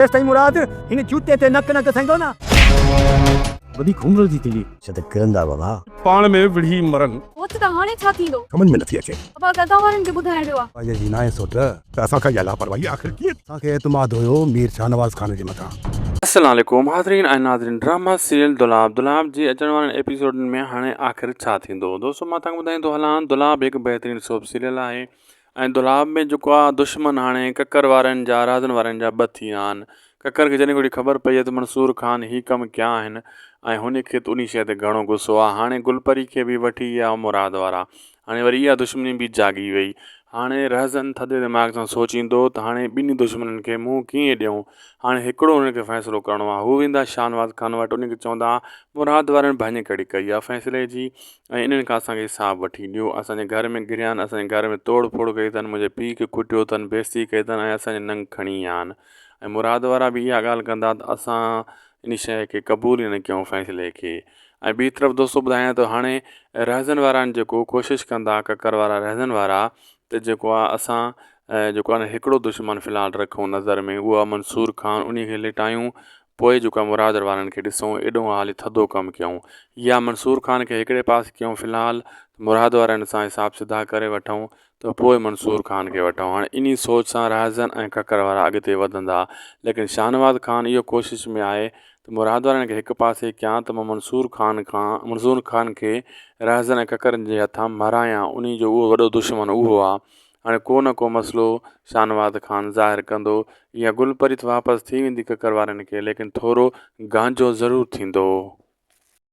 तेसिताईं मुराद हिन जूते ते नक न कसंदो न वधी घुमर जी थी छत किरंदा बाबा पाण में विढ़ी मरन वो त हाणे छा थींदो समझ में नथी अचे अब दादा वारन के बुधाइण जो आ ये जी नाए सोट त असां का या लापरवाही आखिर की असां के एतमाद हुयो मीर शाहनवाज खान जे मथा। अस्सलाम वालेकुम हाज़रीन ऐं नाज़रीन ड्रामा सीरियल दुलाब जी अचण वारनि एपिसोडनि में हाणे आख़िर छा थींदो। दोस्तों मां तव्हांखे ॿुधाईंदो हलां दुलाब हिकु बहितरीनु सोप सीरियल आहे ऐं दुलाब में जेको आहे दुश्मन हाणे ककर वारनि जा राज़न वारनि जा ॿ थी विया आहिनि। ककर खे जॾहिं कोई ख़बर पई आहे त मंसूर खान ही कमु कया आहिनि ऐं हुनखे त उन शइ ते घणो गुस्सो आहे। हाणे गुलपरी खे बि वठी विया मुराद वारा, हाणे वरी इहा दुश्मनी बि जागी वई। हाणे रहज़न थधे दिमाग़ सां सोचींदो त हाणे ॿिन्ही दुश्मननि खे मुंहुं कीअं ॾियूं। हाणे हिकिड़ो हुनखे फ़ैसिलो करिणो आहे। हू वेंदा शाहनवाज़ खान वटि, उनखे चवंदा मुराद वारनि भाञे कड़ी कई आहे फ़ैसिले जी ऐं इन्हनि खां असांखे हिसाब वठी ॾियो। असांजे घर में घिरिया आहिनि, असांजे घर में तोड़ फोड़ कई अथनि, मुंहिंजे पीउ खे कुटियो अथनि, बेइज़ती कई अथनि ऐं असांजे नंग खणी विया आहिनि। ऐं मुराद वारा बि इहा ॻाल्हि कंदा त असां इन शइ खे क़बूल ई न कयूं फ़ैसिले खे। ऐं ॿी तरफ़ दोस्तों ॿुधायां त हाणे रहज़न वारनि जेको कोशिशि कंदा ककर वारा रहज़न वारा त जेको आहे असां जेको आहे न हिकिड़ो दुश्मन फ़िलहालु रखूं नज़र में, उहो आहे मंसूर खान, उन खे लिटायूं, पोइ जेको आहे मुराद वारनि खे ॾिसूं एॾो हाली थधो कमु कयूं, या मंसूर खान खे हिकिड़े पासे कयूं फ़िलहालु, मुराद वारनि सां हिसाब सिधा करे वठूं त पोइ मंसूर खान खे वठूं। हाणे इन सोच सां रहज़न ऐं ककर वारा अॻिते वधंदा, लेकिन शाहनवाज़ खान इहो कोशिश में आहे त मुराद वारनि खे हिकु पासे कयां त मां मंसूर खान खे रहज़न ऐं ककरनि जे हथां मारायां, उन जो उहो वॾो दुश्मन उहो आहे। हाणे को न को मसइलो शाहनवाज़ खान ज़ाहिर कंदो, या गुलपरी वापसि थी वेंदी ककर वारनि खे, लेकिन थोरो गांजो ज़रूरु थींदो।